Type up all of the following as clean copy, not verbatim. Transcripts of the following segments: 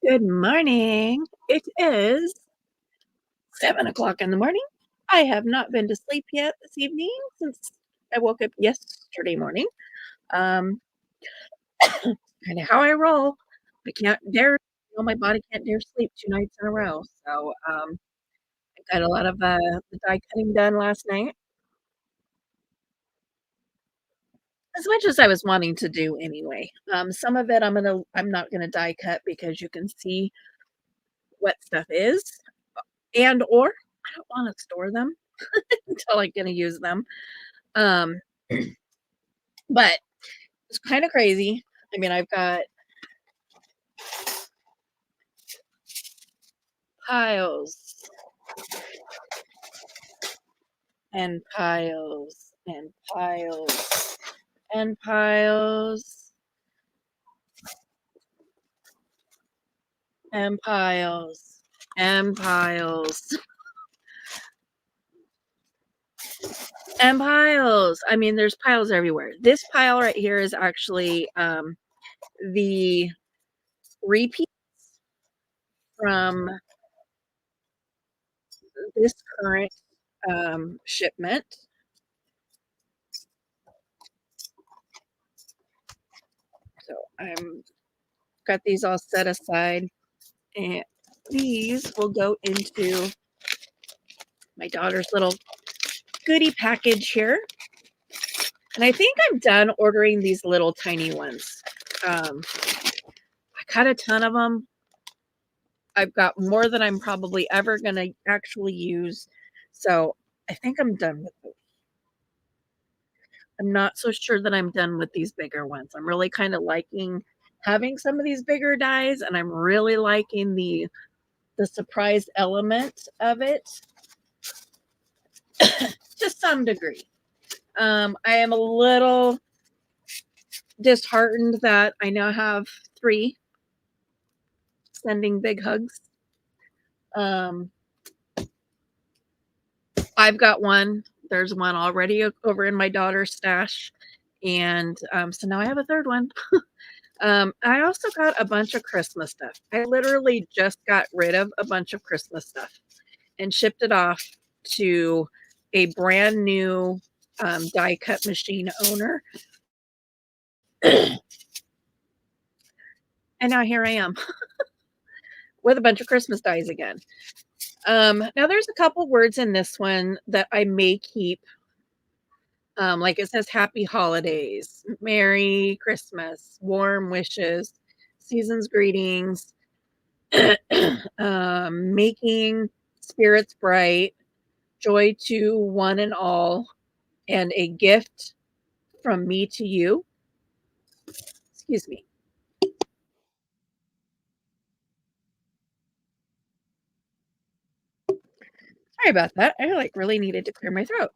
Good morning. It is 7 o'clock in the morning. I have not been to sleep yet this evening since I woke up yesterday morning. Um, Kinda how I roll. I can't dare my body can't dare sleep 2 nights in a row. I got a lot of, the die cutting done last night, as much as I was wanting to do anyway. Some of it I'm not gonna die cut because you can see what stuff is, and or I don't wanna store them until I'm gonna use them. Um, but it's kinda crazy. I mean, I've got piles and piles and piles and piles and piles and piles and piles. I mean, there's piles everywhere. This pile right here is actually, the repeat from this current, shipment. So I'm got these all set aside, and these will go into my daughter's little goodie package here. And I think I'm done ordering these little tiny ones. I got a ton of them. I've got more than I'm probably ever gonna actually use. So I think I'm done with those. I'm not so sure that I'm done with these bigger ones. I'm really kind of liking having some of these bigger dies, and I'm really liking the surprise element of it to some degree. I am a little disheartened that I now have 3 sending big hugs. Um, I've got one. There's one already over in my daughter's stash, and, so now I have a 3rd one. I also got a bunch of Christmas stuff. I literally just got rid of a bunch of Christmas stuff and shipped it off to a brand new, die cut machine owner, and now here I am with a bunch of Christmas dies again. Now there's a couple words in this one that I may keep. Like it says happy holidays, Merry Christmas, warm wishes, season's greetings, making spirits bright, joy to one and all, and a gift from me to you. Excuse me. Sorry about that. I like really needed to clear my throat.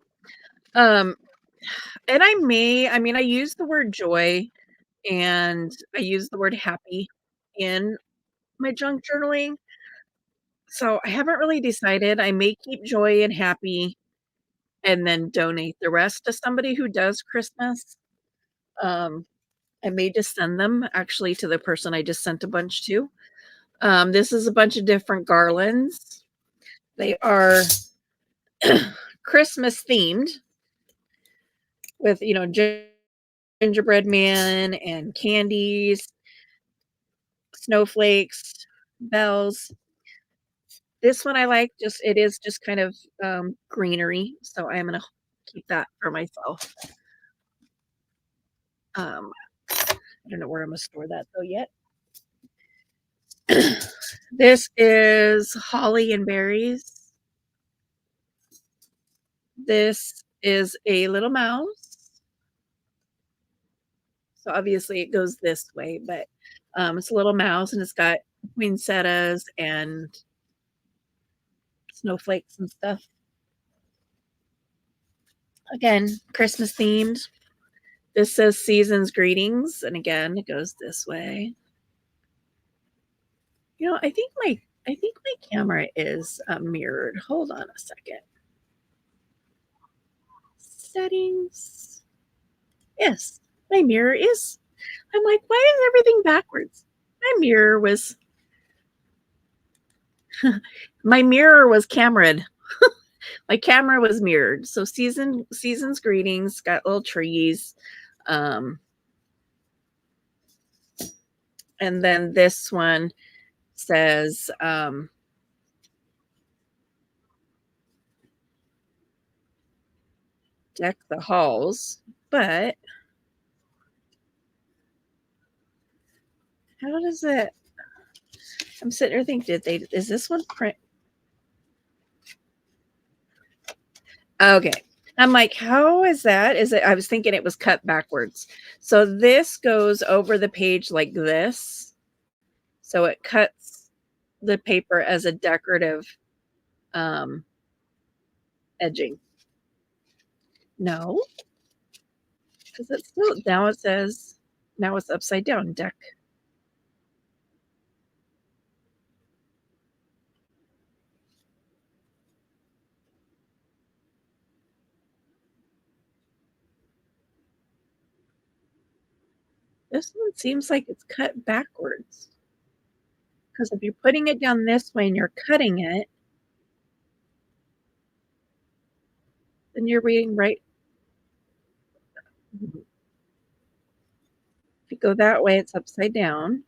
Um, and I mean, I use the word joy and I use the word happy in my junk journaling. So I haven't really decided. I may keep joy and happy and then donate the rest to somebody who does Christmas. Um, I may just send them actually to the person I just sent a bunch to. This is a bunch of different garlands. They are Christmas themed with, gingerbread man and candies, snowflakes, bells. This one I like, just it is just kind of, greenery, so I am gonna keep that for myself. I don't know where I'm gonna store that though yet. This is holly and berries. This is a little mouse. So obviously it goes this way, but it's a little mouse and it's got poinsettias and snowflakes and stuff. Again, Christmas themed. This says season's greetings, and again, it goes this way. I think my camera is mirrored. Hold on a second. Settings. Yes, my mirror is. I'm like, why is everything backwards? My mirror was My mirror was cameraed. My camera was mirrored. So season's greetings, got little trees. Um, and then this one says, deck the halls. But how does it? I'm sitting here thinking, is this one print? Okay. I'm like, how is that? Is it? I was thinking it was cut backwards. So this goes over the page like this. So it cuts the paper as a decorative um, edging. No, because it's still, now it says, now it's upside down, deck. This one seems like it's cut backwards. Because if you're putting it down this way and you're cutting it, then you're reading right. If you go that way, it's upside down.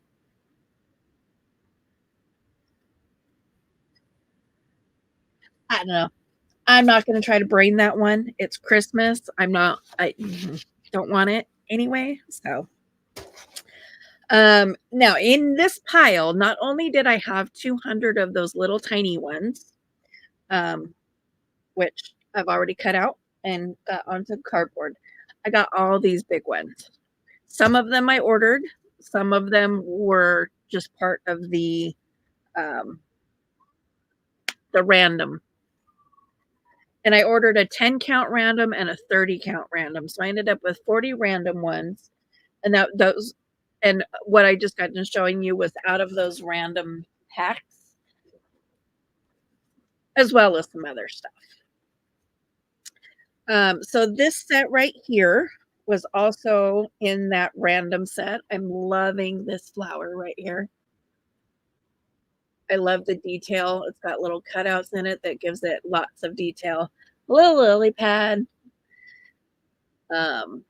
I don't know. I'm not going to try to brain that one. It's Christmas. I don't want it anyway. So, now in this pile, not only did I have 200 of those little tiny ones, um, which I've already cut out and got onto cardboard, I got all these big ones. Some of them I ordered, some of them were just part of um, the random. And I ordered a 10 count random and a 30 count random. So I ended up with 40 random ones. And those, and what I just got done showing you was out of those random packs, as well as some other stuff. So this set right here was also in that random set. I'm loving this flower right here. I love the detail. It's got little cutouts in it that gives it lots of detail. A little lily pad. Um,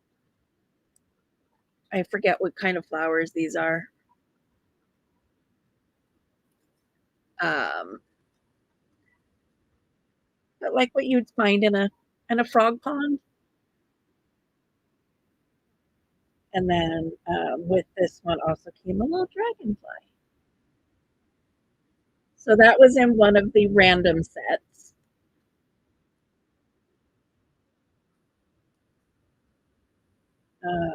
I forget what kind of flowers these are. Um, but like what you'd find in a frog pond. And then with this one also came a little dragonfly. So that was in one of the random sets. Uh,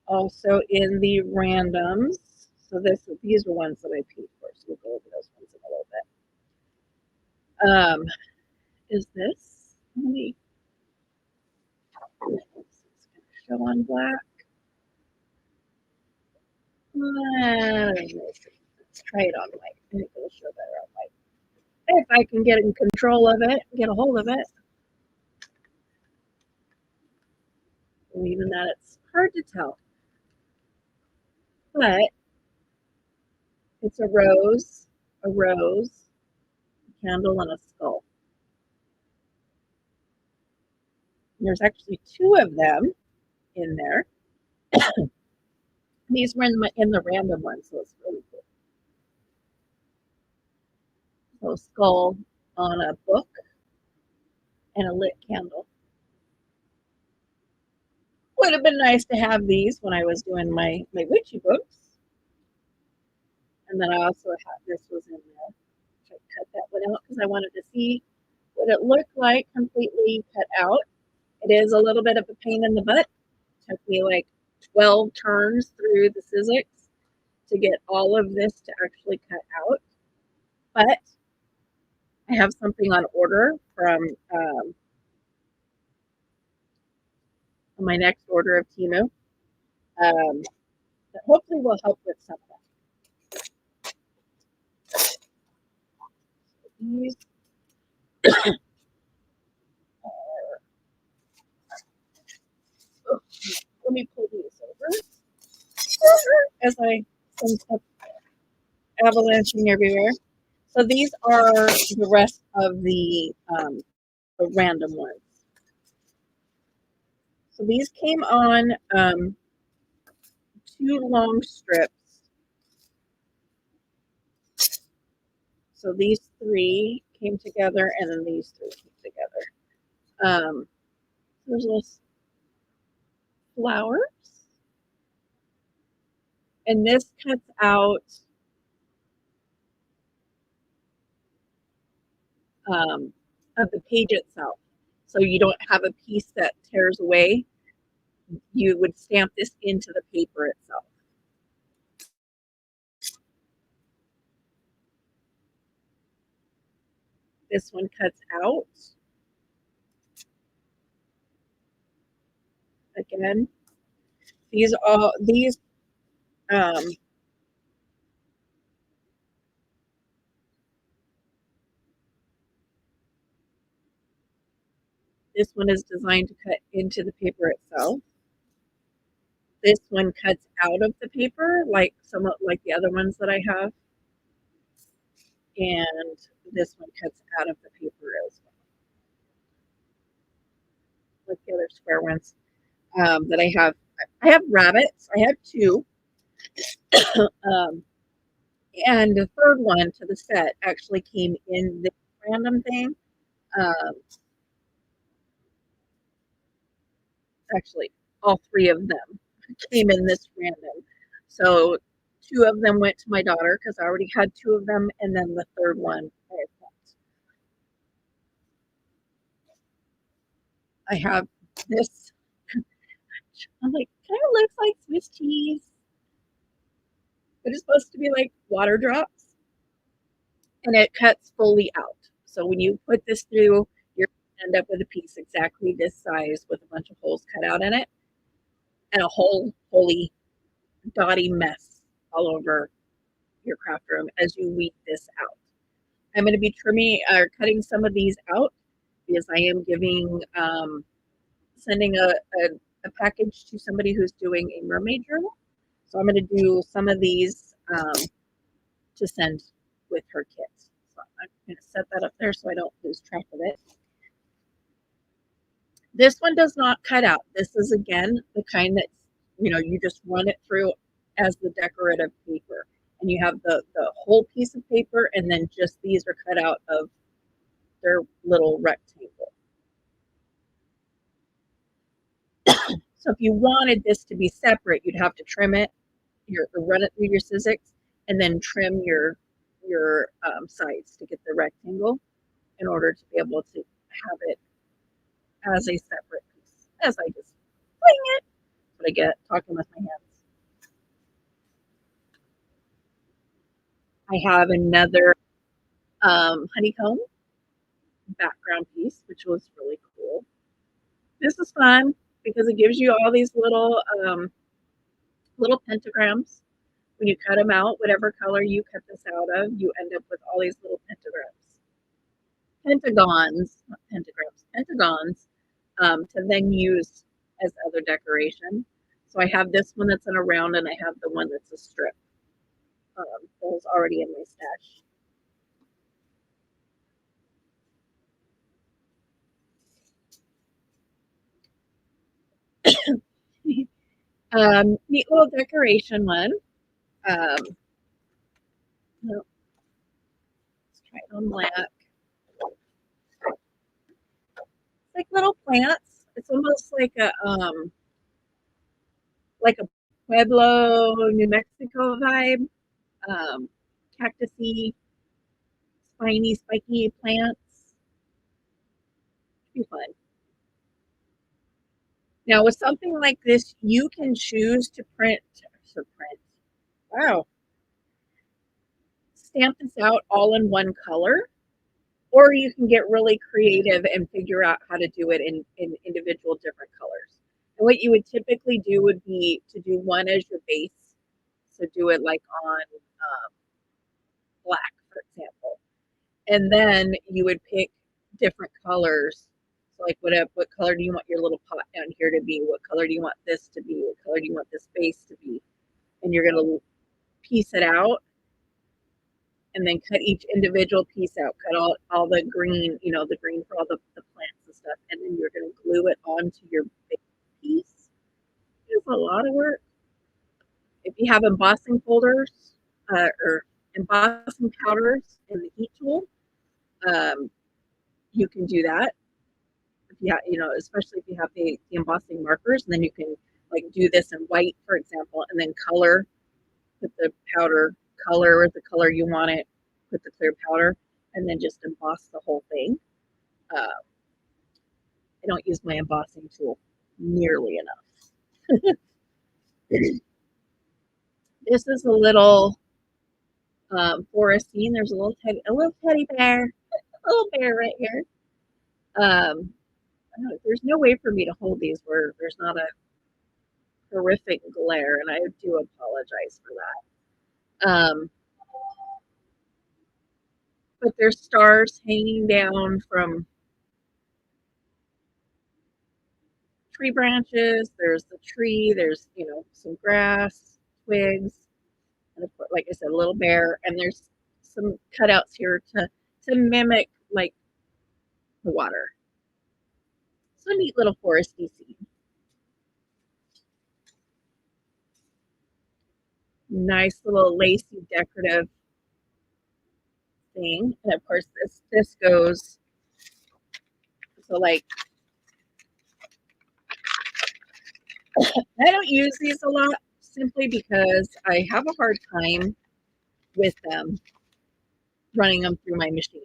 Also in the randoms. So these were ones that I paid for. So we'll go over those ones in a little bit. Is this? Let me show on black. Let's try it on white. I think it'll show better on white. If I can get in control of it, get a hold of it. Even that it's hard to tell. But it's a rose, a candle, and a skull. And there's actually two of them in there. These were in the random one, so it's really cool. So skull on a book and a lit candle. Would have been nice to have these when I was doing my witchy books. And then I also had this was in there. I cut that one out because I wanted to see what it looked like completely cut out. It is a little bit of a pain in the butt. It took me like 12 turns through the Sizzix to get all of this to actually cut out. But I have something on order from my next order of TEMU that hopefully will help with some of that. These let me pull these over. as I send stuff avalanching everywhere. So these are the rest of the random ones. So these came on two long strips. So these three came together, and then these three came together. There's little flowers, and this cuts out of the page itself. So you don't have a piece that tears away. You would stamp this into the paper itself. This one cuts out. Again, these um, this one is designed to cut into the paper itself. This one cuts out of the paper, like somewhat like the other ones that I have, and this one cuts out of the paper as well, like the other square ones that I have. I have rabbits. I have two, and the third one to the set actually came in this random thing. Um, Actually, all three of them came in this random. So two of them went to my daughter because I already had two of them, and then the third one I have this. I'm like, kind of looks like Swiss cheese, but it's supposed to be like water drops, and it cuts fully out. So when you put this through, you're gonna end up with a piece exactly this size with a bunch of holes cut out in it, and a whole holy dotty mess all over your craft room as you weed this out. I'm going to be trimming or cutting some of these out because I am sending a package to somebody who's doing a mermaid journal. So I'm going to do some of these to send with her kit. So I'm going to set that up there so I don't lose track of it. This one does not cut out. This is, again, the kind that, you just run it through as the decorative paper. And you have the whole piece of paper, and then just these are cut out of their little rectangle. So if you wanted this to be separate, you'd have to trim it, run it through your Sizzix, and then trim your sides to get the rectangle in order to be able to have it as a separate piece. As I just wing it, that's what I get talking with my hands. I have another honeycomb background piece, which was really cool. This is fun because it gives you all these little pentagrams. When you cut them out, whatever color you cut this out of, you end up with all these little pentagrams. Pentagons, not pentagrams, pentagons, to then use as other decoration. So I have this one that's in a round, and I have the one that's a strip. That was already in my stash. Neat little decoration one. No, let's try it on black. It's like little plants. It's almost like a Pueblo, New Mexico vibe. Cactusy, spiny, spiky plants. Be fun. Now, with something like this, you can choose to print. Wow. Stamp this out all in one color, or you can get really creative and figure out how to do it in individual different colors. And what you would typically do would be to do one as your base. So do it like on black, for example. And then you would pick different colors. So like what color do you want your little pot down here to be? What color do you want this to be? What color do you want this base to be? and you're going to piece it out and then cut each individual piece out. Cut all the green, the green for all the plants and stuff, and then you're going to glue it onto your big piece. It's a lot of work. If you have embossing folders or embossing powders in the heat tool, um, you can do that. If you have, especially if you have the embossing markers, and then you can like do this in white, for example, and then color, put the powder color with the color you want it, put the clear powder, and then just emboss the whole thing. I don't use my embossing tool nearly enough. This is a little forest scene. There's a little teddy bear, a little bear right here. There's no way for me to hold these where there's not a horrific glare, and I do apologize for that. But there's stars hanging down from tree branches. There's the tree. There's some grass, twigs, and of course, like I said, a little bear. And there's some cutouts here to mimic like the water. So a neat little foresty scene. Nice little lacy decorative thing. And of course this goes, so like I don't use these a lot simply because I have a hard time with them running them through my machine,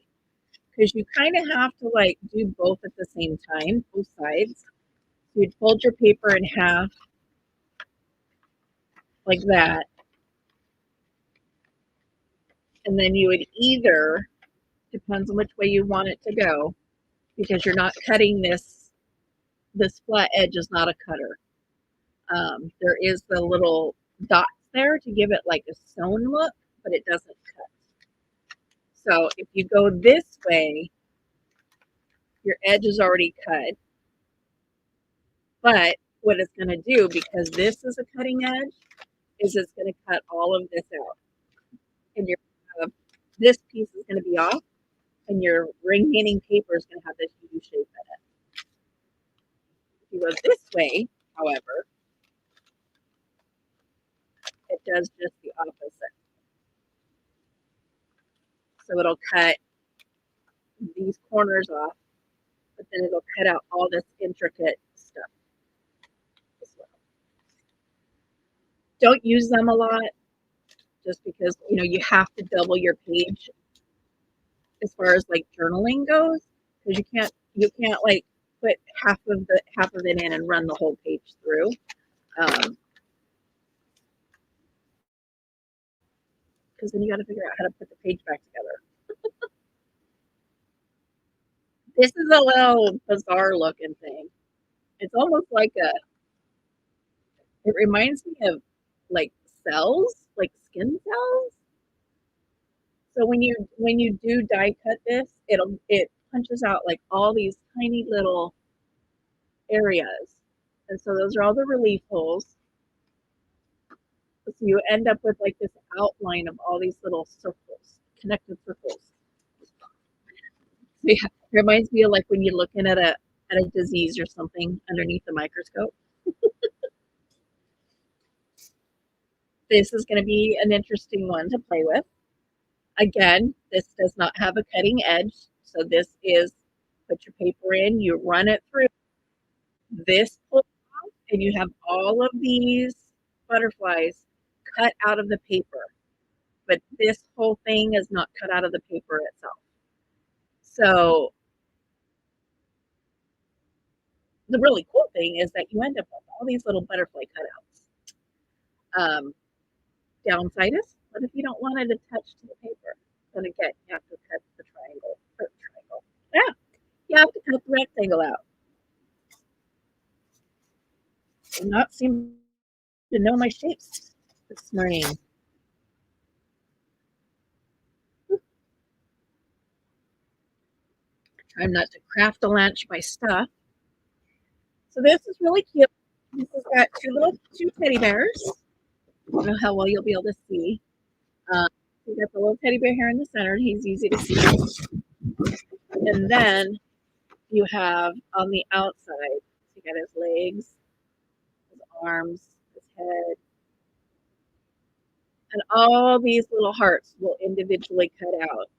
because you kind of have to like do both at the same time, both sides. You'd fold your paper in half like that, and then you would either, depends on which way you want it to go, because you're not cutting this flat edge is not a cutter. There is the little dots there to give it like a sewn look, but it doesn't cut. So if you go this way, your edge is already cut. But what it's going to do, because this is a cutting edge, is it's going to cut all of this out. And this piece is going to be off, and your remaining paper is going to have this U shape in it. If you go this way, however, it does just the opposite. So it'll cut these corners off, but then it'll cut out all this intricate stuff as well. Don't use them a lot, just because you have to double your page as far as like journaling goes, because you can't like put half of it in and run the whole page through. Because then you got to figure out how to put the page back together. This is a little bizarre looking thing. It's almost like it reminds me of like cells, like skin cells. So when you do die cut this, it punches out like all these tiny little areas, and so those are all the relief holes. So you end up with like this outline of all these little circles, connected circles. So yeah, it reminds me of like when you're looking at a disease or something underneath the microscope. This is going to be an interesting one to play with. Again, this does not have a cutting edge. So this is, put your paper in, you run it through, this pulls off, and you have all of these butterflies cut out of the paper. But this whole thing is not cut out of the paper itself. So the really cool thing is that you end up with all these little butterfly cutouts. Downside is, what if you don't want it attached to the paper? Then again, you have to cut the triangle. Yeah, you have to cut the rectangle out. Do not seem to know my shapes this morning. Trying not to craft a lunch my stuff. So this is really cute. This has got two teddy bears. don't know how well you'll be able to see. You got the little teddy bear here in the center. He's easy to see. And then you have on the outside, you got his legs, his arms, his head, and all these little hearts will individually cut out.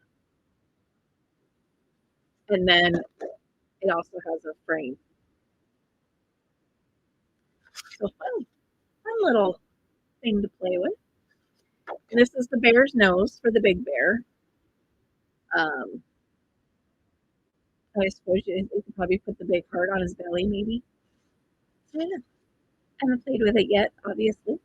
And then it also has a frame. So fun little thing to play with. And this is the bear's nose for the big bear. I suppose you could probably put the big heart on his belly, maybe. Yeah, I haven't played with it yet, obviously.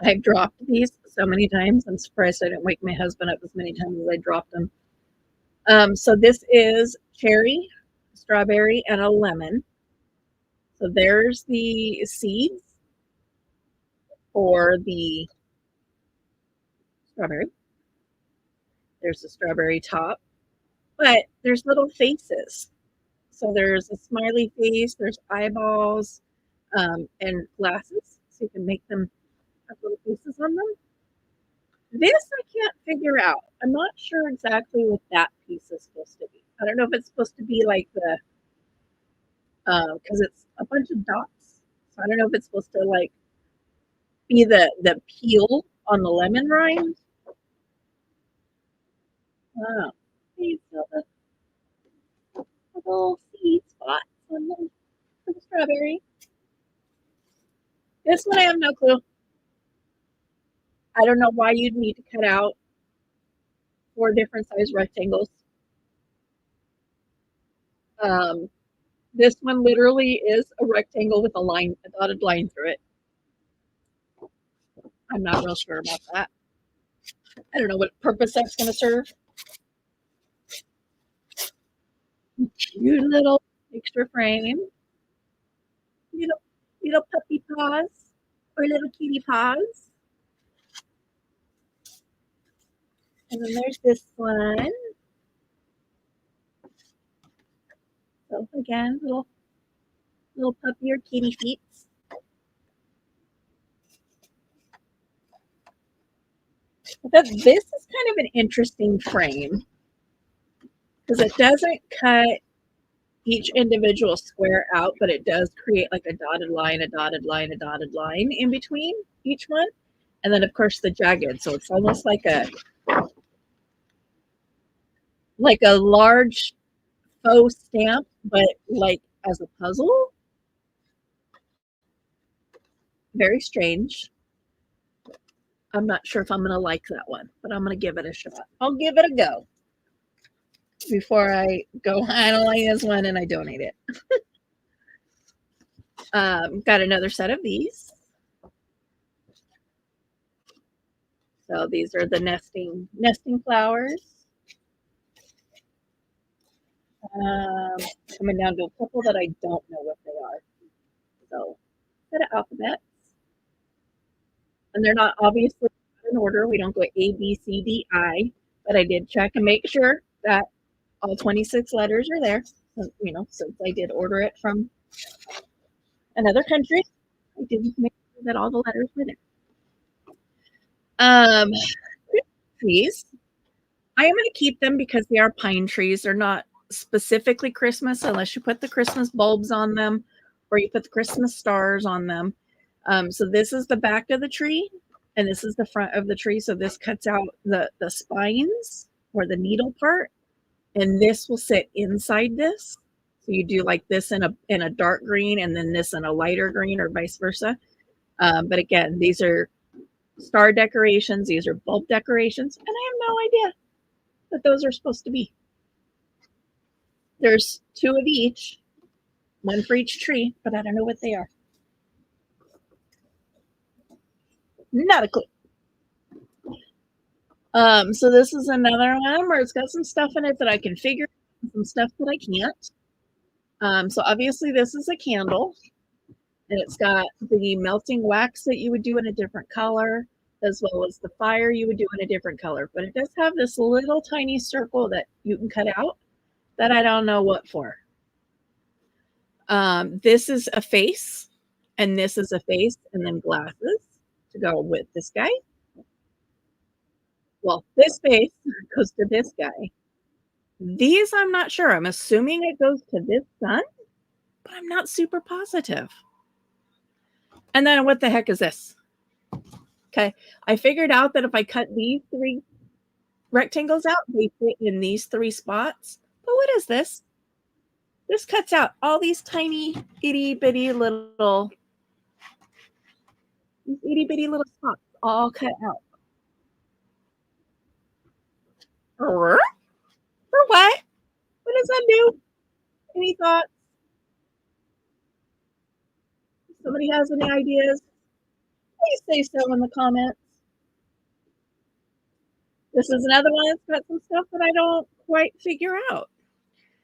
I've dropped these so many times. I'm surprised I didn't wake my husband up as many times as I dropped them. So this is cherry, strawberry, and a lemon. So there's the seeds for the strawberry. There's the strawberry top, but there's little faces. So there's a smiley face, there's eyeballs, and glasses, so you can make them have little faces on them. This I can't figure out. I'm not sure exactly what that piece is supposed to be. I don't know if it's supposed to be like the because it's a bunch of dots. So I don't know if it's supposed to like be the peel on the lemon rind. Oh, these little seed spots on the strawberry. This one I have no clue. I don't know why you'd need to cut out 4 different size rectangles. Um, this one literally is a rectangle with a dotted line through it. I'm not real sure about that. I don't know what purpose that's going to serve. Cute little extra frame. Little, little puppy paws or little kitty paws. And then there's this one. So again, little puppy or kitty feet. But this is kind of an interesting frame because it doesn't cut each individual square out, but it does create like a dotted line, a dotted line, a dotted line in between each one. And then of course the jagged. So it's almost like a large faux stamp, but like as a puzzle. Very strange. I'm not sure if I'm going to like that one, but I'm going to give it a shot. I'll give it a go before I go, I don't like this one, and I donate it. Got another set of these. So these are the nesting flowers. Coming down to a couple that I don't know what they are. So set of alphabets. And they're not obviously in order. We don't go A, B, C, D, I, but I did check and make sure that all 26 letters are there. You know, since I did order it from another country, I did make sure that all the letters were there. Trees. I am going to keep them because they are pine trees. They're not specifically Christmas unless you put the Christmas bulbs on them or you put the Christmas stars on them. So this is the back of the tree and this is the front of the tree. So this cuts out the spines or the needle part, and this will sit inside this. So you do like this in a dark green and then this in a lighter green or vice versa. But again, these are star decorations. These are bulb decorations, and I have no idea what those are supposed to be. There's 2 of each, one for each tree, but I don't know what they are. Not a clue. So this is another one where it's got some stuff in it that I can figure out, some stuff that I can't. So obviously this is a candle, and it's got the melting wax that you would do in a different color, as well as the fire you would do in a different color. But it does have this little tiny circle that you can cut out that I don't know what for. This is a face, and this is a face, and then glasses to go with this guy. Well, this face goes to this guy. These, I'm not sure. I'm assuming it goes to this son, but I'm not super positive. And then what the heck is this? Okay, I figured out that if I cut these 3 rectangles out, they fit in these 3 spots. But what is this? This cuts out all these tiny itty bitty little spots all cut out. For what? What does that do? Any thoughts? If somebody has any ideas, please say so in the comments. This is another one that's got some stuff that I don't quite figure out.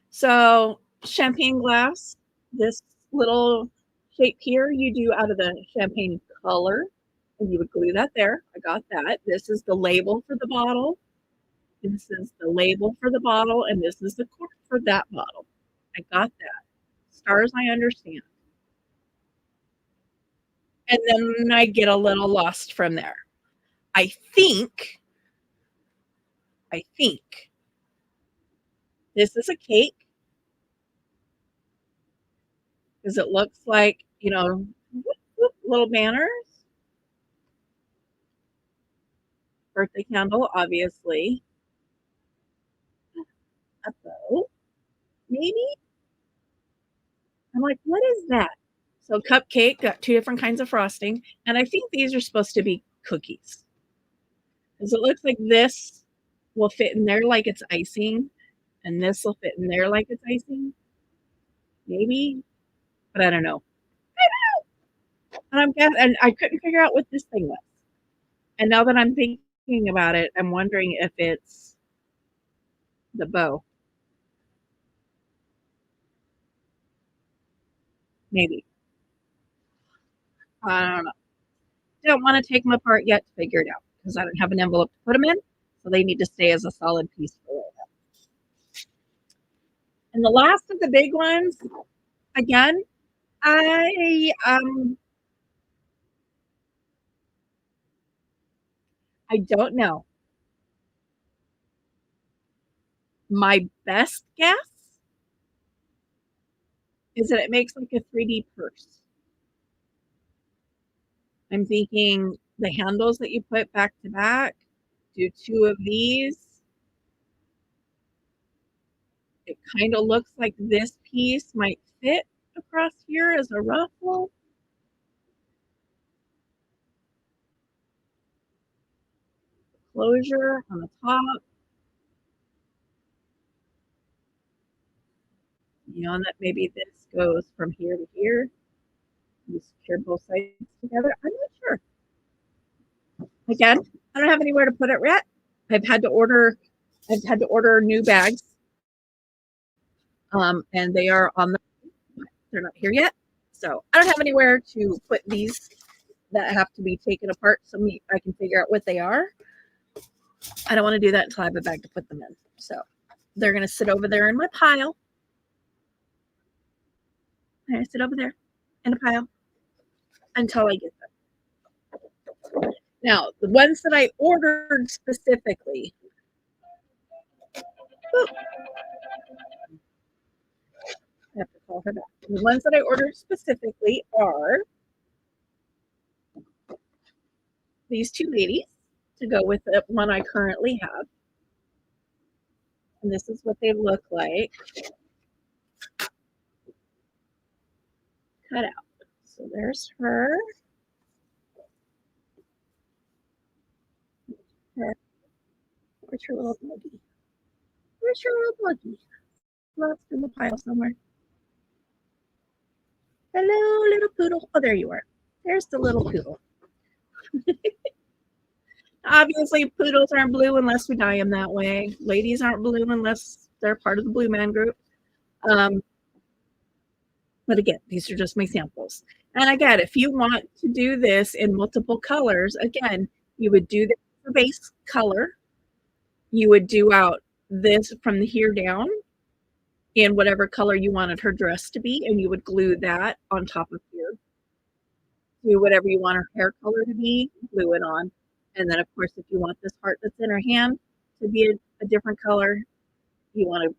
So champagne glass, this little shape here, you do out of the champagne color, and you would glue that there. I got that. This is the label for the bottle. This is the label for the bottle, and this is the cork for that bottle. I got that. As far as I understand. And then I get a little lost from there. I think this is a cake because it looks like, little banners. Birthday candle, obviously. A bow, maybe? I'm like, what is that? So cupcake, got 2 different kinds of frosting, and I think these are supposed to be cookies. Because it looks like this will fit in there like it's icing, and this will fit in there like it's icing. Maybe, but I don't know. And I couldn't figure out what this thing was. And now that I'm thinking about it, I'm wondering if it's the bow. Maybe. I don't know. Don't want to take them apart yet to figure it out because I don't have an envelope to put them in. So they need to stay as a solid piece for right now. And the last of the big ones, again, I I don't know. My best guess is that it makes like a 3D purse. I'm thinking the handles that you put back to back, do 2 of these. It kind of looks like this piece might fit across here as a ruffle. Closure on the top. And that maybe this goes from here to here. You secure both sides together. I'm not sure. Again, I don't have anywhere to put it yet. I've had to order new bags. And they are they're not here yet. So I don't have anywhere to put these that have to be taken apart so I can figure out what they are. I don't want to do that until I have a bag to put them in. So they're going to sit over there in my pile. They're going to sit over there in a pile until I get them. Now, the ones that I ordered specifically. Oh, I have to call her back. The ones that I ordered specifically are these 2 ladies to go with the one I currently have. And this is what they look like. Cut out. So there's her. Where's her little buggy? Where's your little buggy? Lost in the pile somewhere. Hello, little poodle. Oh, there you are. There's the little poodle. Obviously, poodles aren't blue unless we dye them that way. Ladies aren't blue unless they're part of the Blue Man Group. But again, these are just my samples. And again, if you want to do this in multiple colors, again, you would do the base color. You would do out this from here down. in whatever color you wanted her dress to be, and you would glue that on top of here. Do whatever you want her hair color to be, glue it on. And then, of course, if you want this heart that's in her hand to be a different color, you want to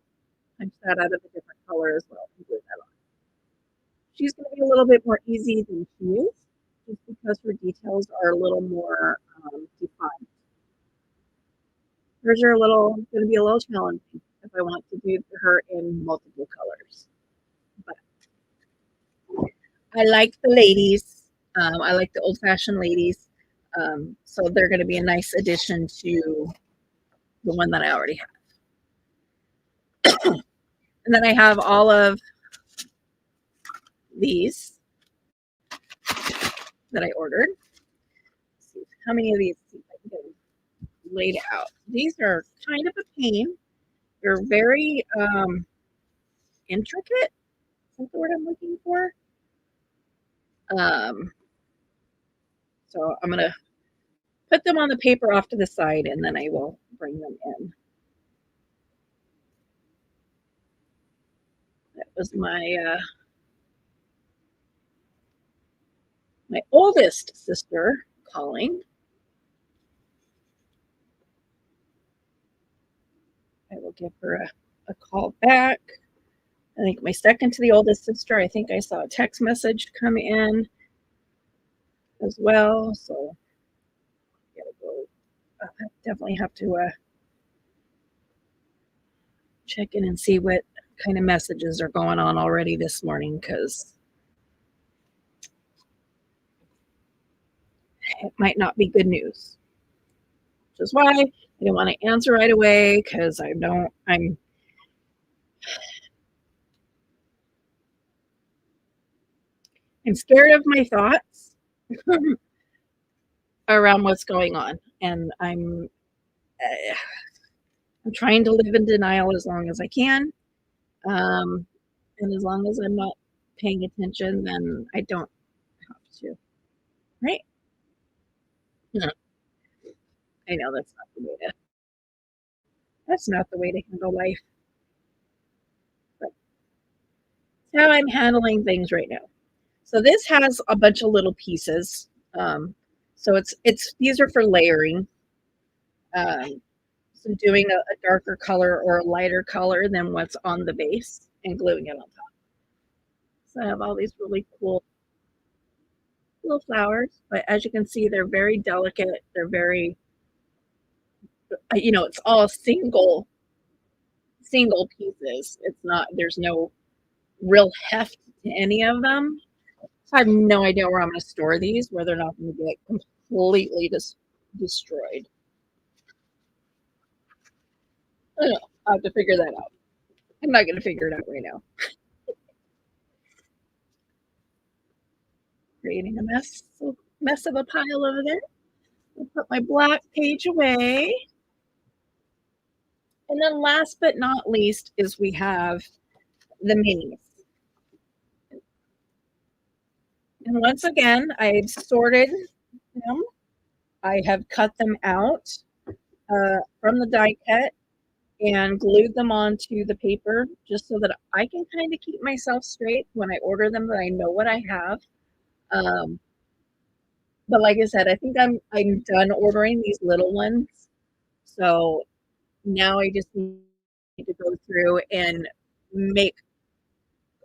punch that out of a different color as well and glue that on. She's going to be a little bit more easy than she is, just because her details are a little more defined. Hers are going to be a little challenging if I want to do her in multiple colors. But I like the ladies. I like the old-fashioned ladies. So they're going to be a nice addition to the one that I already have. And then I have all of these that I ordered. Let's see how many of these I can get laid out. These are kind of a pain. They're very intricate. Is that the word I'm looking for? So I'm going to put them on the paper off to the side, and then I will bring them in. That was my oldest sister calling. I will give her a call back. I think my second to the oldest sister, I think I saw a text message come in as well. So I gotta go. I definitely have to check in and see what kind of messages are going on already this morning, because it might not be good news. Which is why I didn't want to answer right away, because I'm scared of my thoughts around what's going on, and I'm trying to live in denial as long as I can. And as long as I'm not paying attention, then I don't have to. Right? Yeah. I know that's not the way to handle life. But that's how I'm handling things right now. So this has a bunch of little pieces. So it's these are for layering. Um, so doing a darker color or a lighter color than what's on the base and gluing it on top. So I have all these really cool little flowers, but as you can see, they're very delicate. They're very, it's all single pieces. It's not, there's no real heft to any of them. So I have no idea where I'm going to store these, where they're not going to get completely destroyed. I don't know. I have to figure that out. I'm not going to figure it out right now. Creating a mess of a pile over there. I'll put my black page away. And then last but not least is we have the minis. And once again, I've sorted them. I have cut them out from the die cut and glued them onto the paper just so that I can kind of keep myself straight when I order them, that I know what I have. But like I said, I think I'm done ordering these little ones. So now I just need to go through and make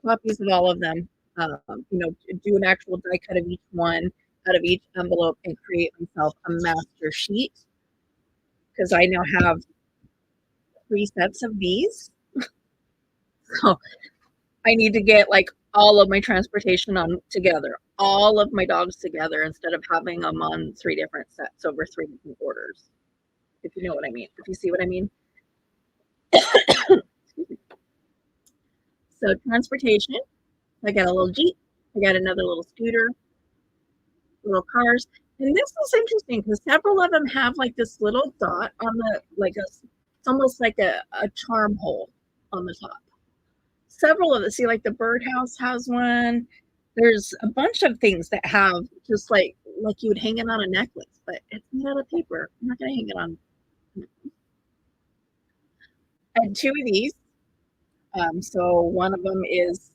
copies of all of them. Do an actual die cut of each one out of each envelope and create myself a master sheet, because I now have 3 sets of these. So I need to get like all of my transportation on together, all of my dogs together, instead of having them on 3 different sets over 3 different orders. If you know what I mean, if you see what I mean. So transportation, I got a little Jeep, I got another little scooter, little cars. And this is interesting because several of them have like this little dot on it's almost like a charm hole on the top. Several of them, see, like the birdhouse has one. There's a bunch of things that have just like you would hang it on a necklace, but it's made out of paper. I'm not going to hang it on. I had 2 of these. So one of them is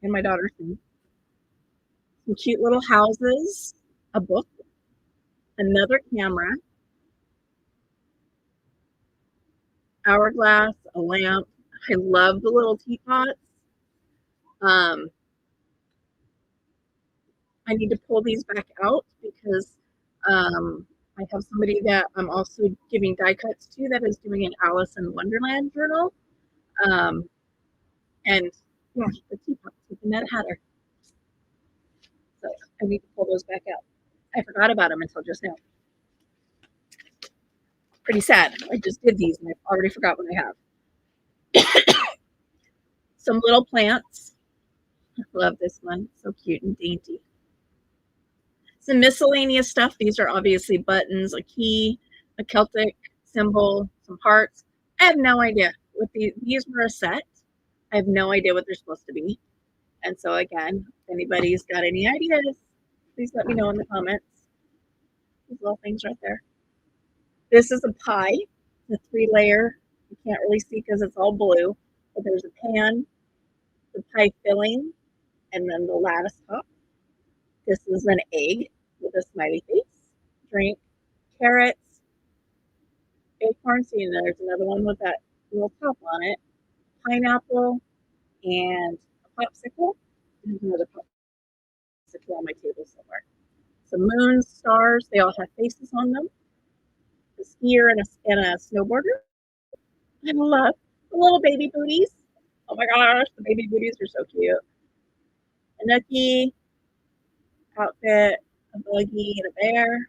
in my daughter's room. Some cute little houses, a book, another camera, hourglass, a lamp. I love the little teapots. Um, I need to pull these back out because I have somebody that I'm also giving die cuts to that is doing an Alice in Wonderland journal. Um, and gosh, the teapots with the Mad Hatter. So I need to pull those back out. I forgot about them until just now. Pretty sad. I just did these and I already forgot what I have. Some little plants. I love this one. So cute and dainty. Some miscellaneous stuff. These are obviously buttons, a key, a Celtic symbol, some hearts. I have no idea what these were a set. I have no idea what they're supposed to be. And so again, if anybody's got any ideas, please let me know in the comments. These little things right there. This is a pie, the 3-layer. You can't really see because it's all blue, but there's a pan, the pie filling, and then the lattice top. This is an egg with a smiley face, drink, carrots, acorns, and there's another one with that little top on it, pineapple, and a popsicle. There's another popsicle on my table somewhere. Some moons, stars, they all have faces on them. A skier and a snowboarder. I love the little baby booties. Oh my gosh, the baby booties are so cute. A nookie, outfit, a buggy, and a bear.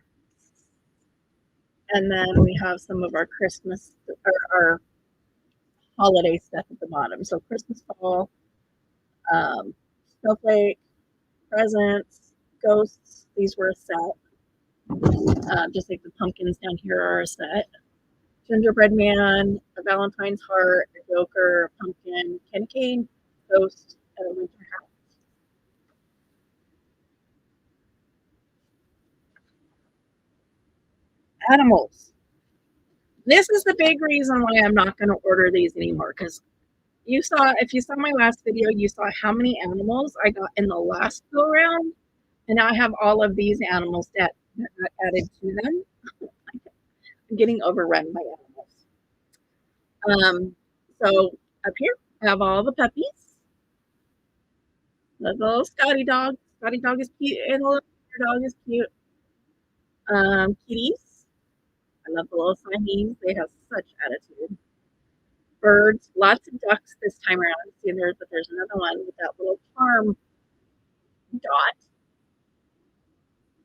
And then we have some of our Christmas, or our holiday stuff at the bottom. So Christmas fall, um, snowflake, presents, ghosts. These were a set, just like the pumpkins down here are a set. Gingerbread man, a Valentine's heart, a joker, a pumpkin, candy cane, ghost, and a winter hat. Animals. This is the big reason why I'm not going to order these anymore because if you saw my last video, you saw how many animals I got in the last go round, and now I have all of these animals that got added to them. I'm getting overrun by animals. So up here, I have all the puppies. The little Scotty dog. Scotty dog is cute, and the little dog is cute. Kitties. I love the little Siamese. They have such attitude. Birds, lots of ducks this time around. See there, but there's another one with that little farm dot.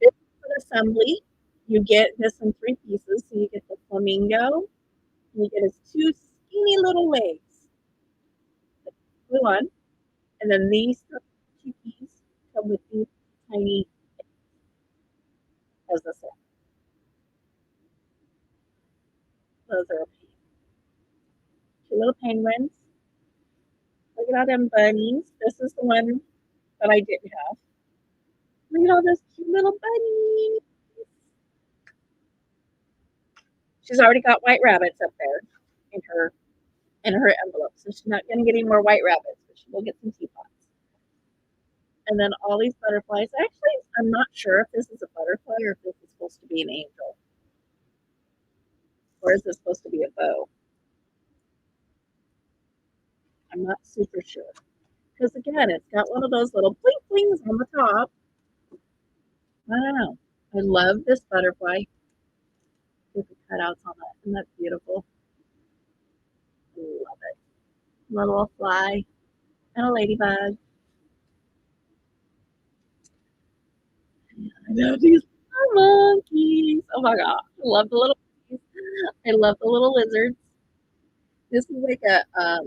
This is an assembly. You get this in 3 pieces. So you get the flamingo. And you get his 2 skinny little legs. Blue one. And then these 2 pieces come with these tiny as a set. Those are 2 little penguins. Look at all them bunnies. This is the one that I didn't have. Look at all those cute little bunnies. She's already got white rabbits up there in her envelope, so she's not going to get any more white rabbits, but she will get some teapots. And then all these butterflies. Actually, I'm not sure if this is a butterfly or if this is supposed to be an angel, or is this supposed to be a bow? I'm not super sure because again, it's got one of those little blink blings on the top. I don't know. I love this butterfly with the cutouts on it. Isn't that beautiful? I love it. Little fly and a ladybug. I love these monkeys. Oh my god. I love the little monkeys. I love the little lizards. This is like a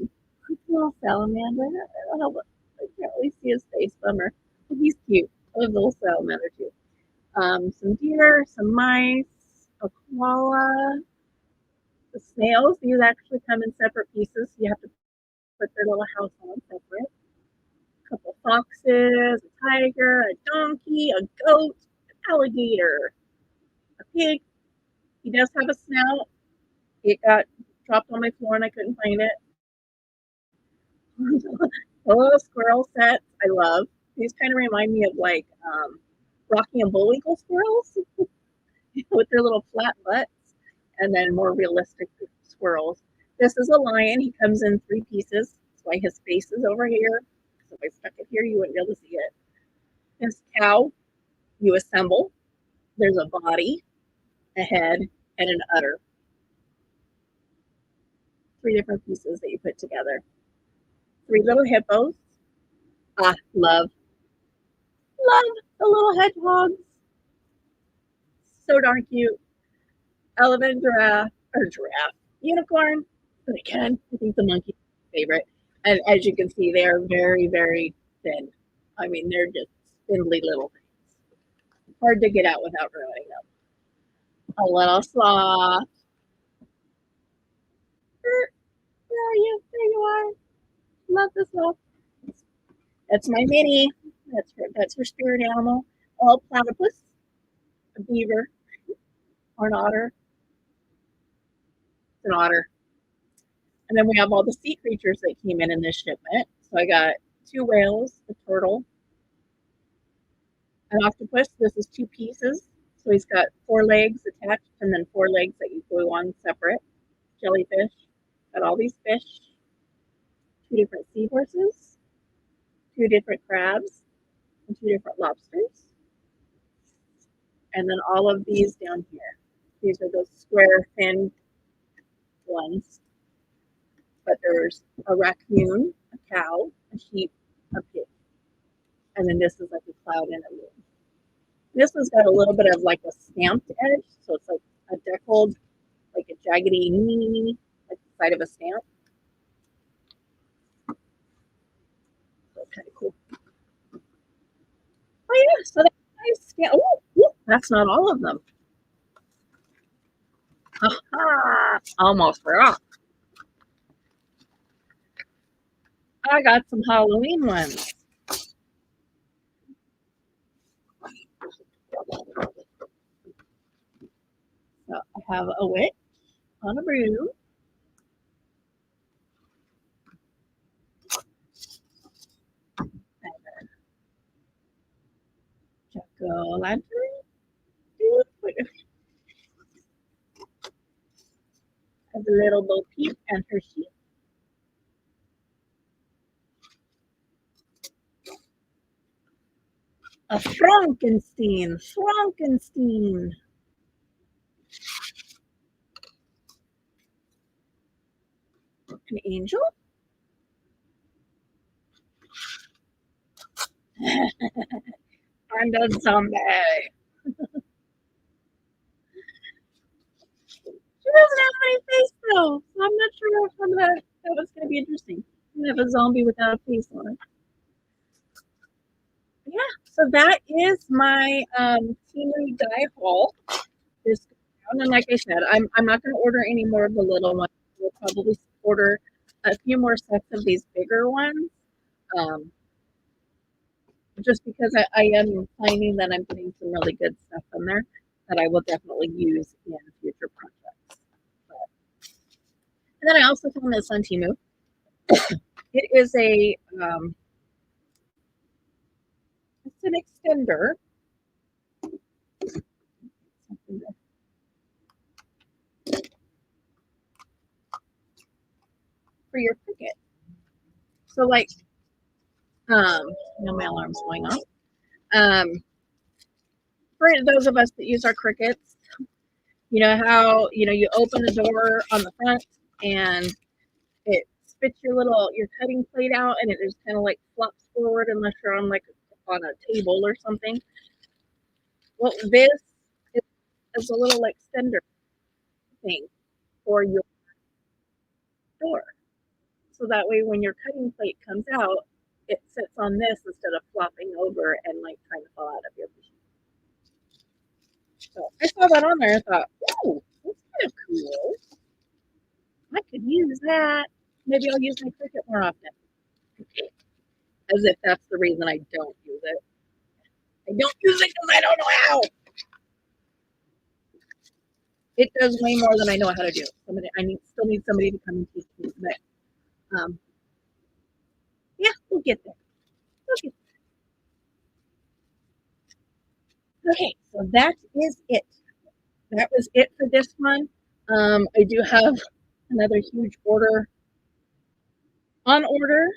little salamander. I don't know. I can't really see his face. Bummer. But he's cute. I love the little salamander too. Some deer, some mice, a koala. The snails, these actually come in separate pieces. So you have to put their little house on separate. A couple foxes, a tiger, a donkey, a goat, an alligator, a pig. He does have a snout. It got dropped on my floor and I couldn't find it. The little squirrel sets I love. These kind of remind me of like Rocky and Bullwinkle squirrels with their little flat butts, and then more realistic squirrels. This is a lion. He comes in three pieces. That's why his face is over here. So if I stuck it here, you wouldn't be able to see it. This cow, you assemble. There's a body, a head, and an udder. Three different pieces that you put together. Three little hippos. Ah, love the little hedgehogs. So darn cute. Elephant, giraffe, unicorn. But again, I think the monkey is my favorite. And as you can see, they are very, very thin. I mean, they're just spindly little things. Hard to get out without ruining them. A little sloth. Where are you? There you are. Love the sloth. That's my Minnie. That's her spirit animal. A little platypus, a beaver, or an otter. It's an otter. And then we have all the sea creatures that came in this shipment. So I got two whales, a turtle, an octopus. This is two pieces. So he's got four legs attached and then four legs that you glue on separate. Jellyfish. Got all these fish. Two different seahorses. Two different crabs. And two different lobsters. And then all of these down here. These are those square, thin ones. But there's a raccoon, a cow, a sheep, a pig. And then this is like a cloud and a moon. This one's got a little bit of like a stamped edge, so it's like a deckled, like a jaggedy, like the side of a stamp. So kind of cool. Oh yeah, so that's nice. Yeah. Oh, that's not all of them. Almost forgot. I got some Halloween ones. So I have a witch on a broom. Jack-o'-lantern. Has a little Bo Peep and her sheep. A Frankenstein. An angel? And a zombie. She doesn't have any face though, so I'm not sure if that was going to be interesting. We have a zombie without a face on it. Yeah, so that is my TEMU Die Haul. And like I said, I'm not going to order any more of the little ones. We'll probably order a few more sets of these bigger ones. Um, just because I am finding that I'm getting some really good stuff in there that I will definitely use in future projects. And then I also found this on Temu. It is it's an extender for your Cricut. So like, my alarm's going off. For those of us that use our Cricuts, you know how you open the door on the front and it spits your cutting plate out and it just kind of like flops forward unless you're on like on a table or something. Well, this is a little extender thing for your door. So that way when your cutting plate comes out, it sits on this instead of flopping over and like trying to fall out of your machine. So I saw that on there and thought, oh, that's kind of cool. I could use that. Maybe I'll use my Cricut more often. As if that's the reason I don't use it. I don't use it because I don't know how. It does way more than I know how to do. Still need somebody to come and teach me. But Yeah, we'll get there. We'll get Okay, so that is it. That was it for this one. I do have another huge order on order,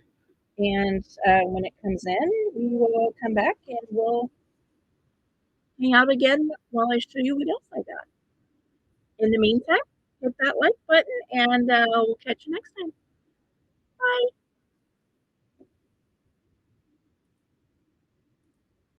and when it comes in, we will come back and we'll hang out again while I show you what else I got. In the meantime, hit that like button, and we'll catch you next time. Bye.